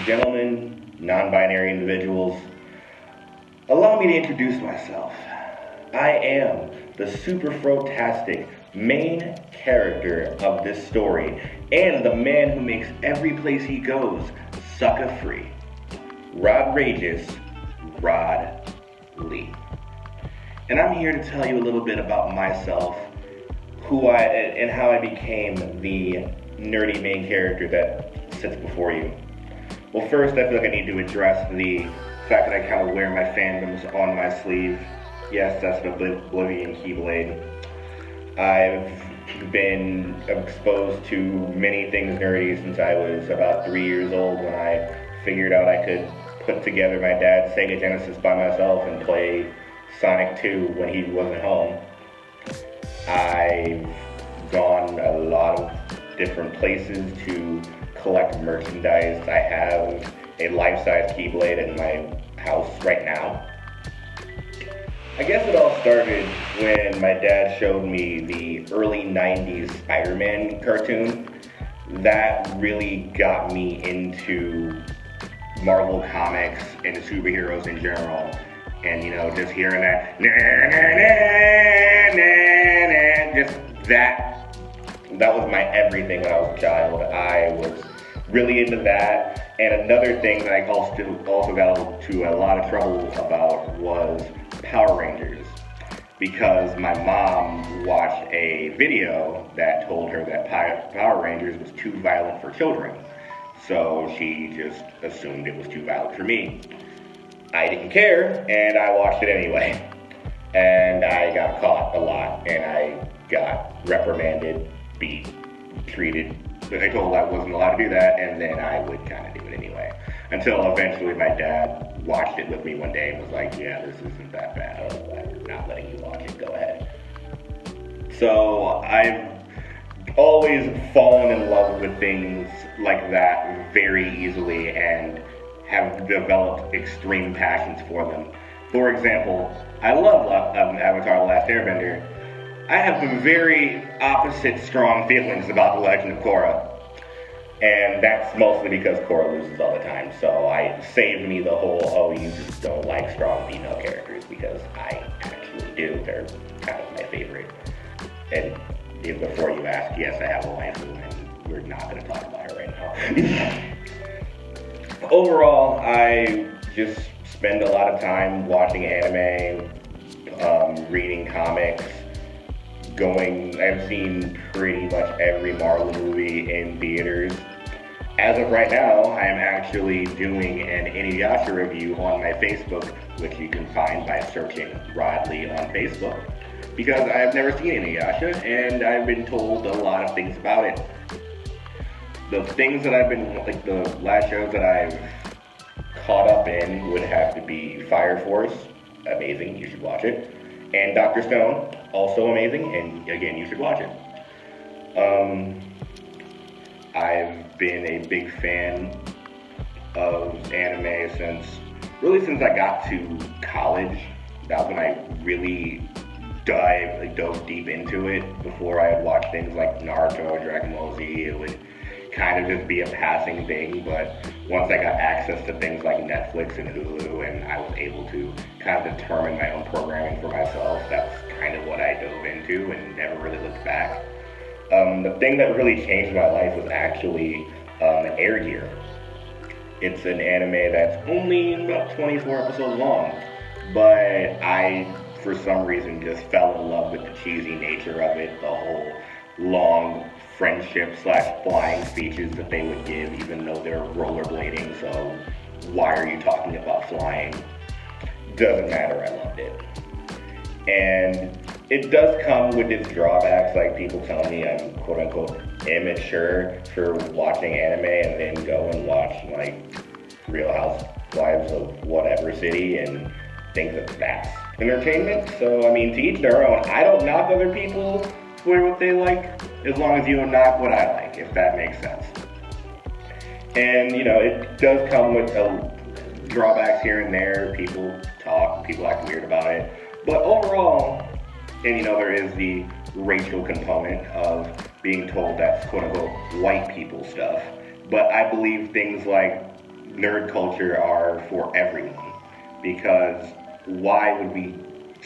gentlemen, non-binary individuals, allow me to introduce myself. I am the super fantastic main character of this story and the man who makes every place he goes sucker free. Rodrageous, Rod Lee. And I'm here to tell you a little bit about myself, and how I became the nerdy main character that sits before you. Well, first, I feel like I need to address the fact that I kind of wear my fandoms on my sleeve. Yes, that's an Oblivion Keyblade. I've been exposed to many things nerdy since I was about 3 years old, when I figured out I could put together my dad's Sega Genesis by myself and play Sonic 2 when he wasn't home. I've gone a lot of different places to collect merchandise. I have a life-size Keyblade in my house right now. I guess it all started when my dad showed me the early 90s Spider-Man cartoon. That really got me into Marvel Comics and superheroes in general. And just hearing that, that was my everything when I was a child. I was really into that. And another thing that I also got into a lot of trouble about was Power Rangers, because my mom watched a video that told her that Power Rangers was too violent for children. So she just assumed it was too violent for me. I didn't care, and I watched it anyway. And I got caught a lot, and I got reprimanded, beat, treated. But I told I wasn't allowed to do that, and then I would kind of do it anyway. Until eventually my dad watched it with me one day and was like, yeah, this isn't that bad. I'm not letting you watch it, go ahead. So I've always fallen in love with things like that very easily and have developed extreme passions for them. For example, I love Avatar: The Last Airbender. I have the very opposite strong feelings about The Legend of Korra. And that's mostly because Korra loses all the time, so it saved me the whole, you just don't like strong female characters, because I actually do. They're kind of my favorite. And even before you ask, yes, I have a waifu, and we're not going to talk about her right now. Overall, I just spend a lot of time watching anime, reading comics, I've seen pretty much every Marvel movie in theaters. As of right now, I am actually doing an Inuyasha review on my Facebook, which you can find by searching Rod Lee on Facebook, because I've never seen Inuyasha, and I've been told a lot of things about it. The things that the last shows that I've caught up in would have to be Fire Force, amazing, you should watch it, and Dr. Stone, also amazing, and again, you should watch it. I've been a big fan of anime since I got to college. That was when I really dove deep into it. Before, I had watched things like Naruto or Dragon Ball Z. It would kind of just be a passing thing, but once I got access to things like Netflix and Hulu, and I was able to kind of determine my own programming for myself, that's kind of what I dove into and never really looked back. The thing that really changed my life was actually Air Gear. It's an anime that's only about 24 episodes long, but I, for some reason, just fell in love with the cheesy nature of it, the whole long friendship/flying speeches that they would give, even though they're rollerblading, so why are you talking about flying? Doesn't matter, I loved it. And it does come with its drawbacks, like people tell me I'm quote-unquote immature for watching anime and then go and watch like Real Housewives of whatever city and think that that's entertainment. So, I mean, to each their own. I don't knock other people for what they like, as long as you don't knock what I like, if that makes sense. And, it does come with drawbacks here and there. People act weird about it. But overall, and there is the racial component of being told that's quote-unquote white people stuff. But I believe things like nerd culture are for everyone, because why would we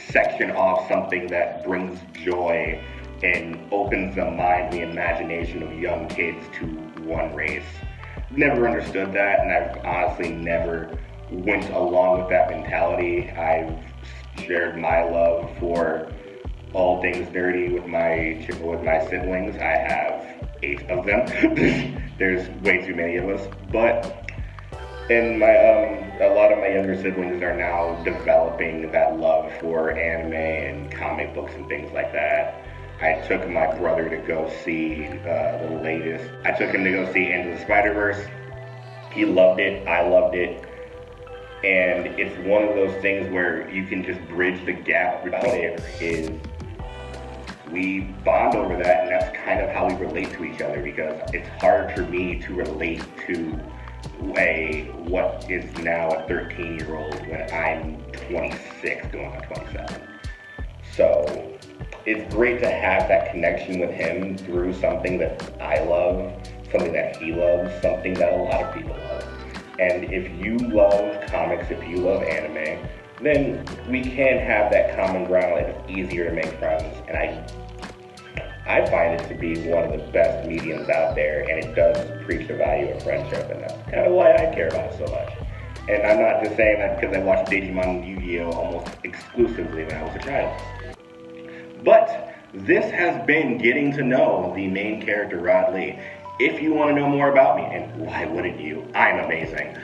section off something that brings joy and opens the mind and the imagination of young kids to one race? Never understood that, and I've honestly never went along with that mentality. I've shared my love for all things nerdy with my siblings. I have 8 of them. There's way too many of us, but a lot of my younger siblings are now developing that love for anime and comic books and things like that. I took my brother to go see the latest. I took him to go see Into the Spider-Verse. He loved it. I loved it. And it's one of those things where you can just bridge the gap about it. Is we bond over that, and that's kind of how we relate to each other, because it's hard for me to relate to what is now a 13-year-old when I'm 26 going on 27. So it's great to have that connection with him through something that I love, something that he loves, something that a lot of people love. And if you love comics, if you love anime, then we can have that common ground, and it's easier to make friends. And I find it to be one of the best mediums out there, and it does preach the value of friendship, and that's kind of why I care about it so much. And I'm not just saying that because I watched Digimon and Yu-Gi-Oh! Almost exclusively when I was a child. But this has been getting to know the main character, Rod Lee. If you want to know more about me, and why wouldn't you? I'm amazing.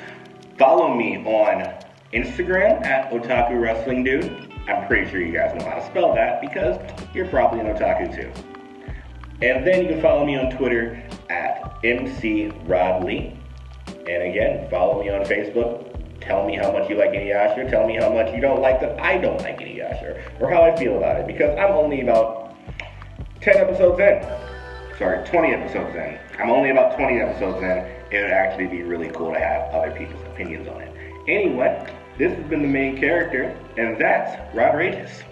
Follow me on Instagram at Otaku Wrestling Dude. I'm pretty sure you guys know how to spell that because you're probably an otaku too. And then you can follow me on Twitter at MCRodLee. And again, follow me on Facebook. Tell me how much you like Inuyasha. Tell me how much you don't like that I don't like Inuyasha, or how I feel about it, because I'm only about 10 episodes in. Sorry, 20 episodes in. I'm only about 20 episodes in. It would actually be really cool to have other people's opinions on it. Anyway, this has been the main character, and that's Rodrageous.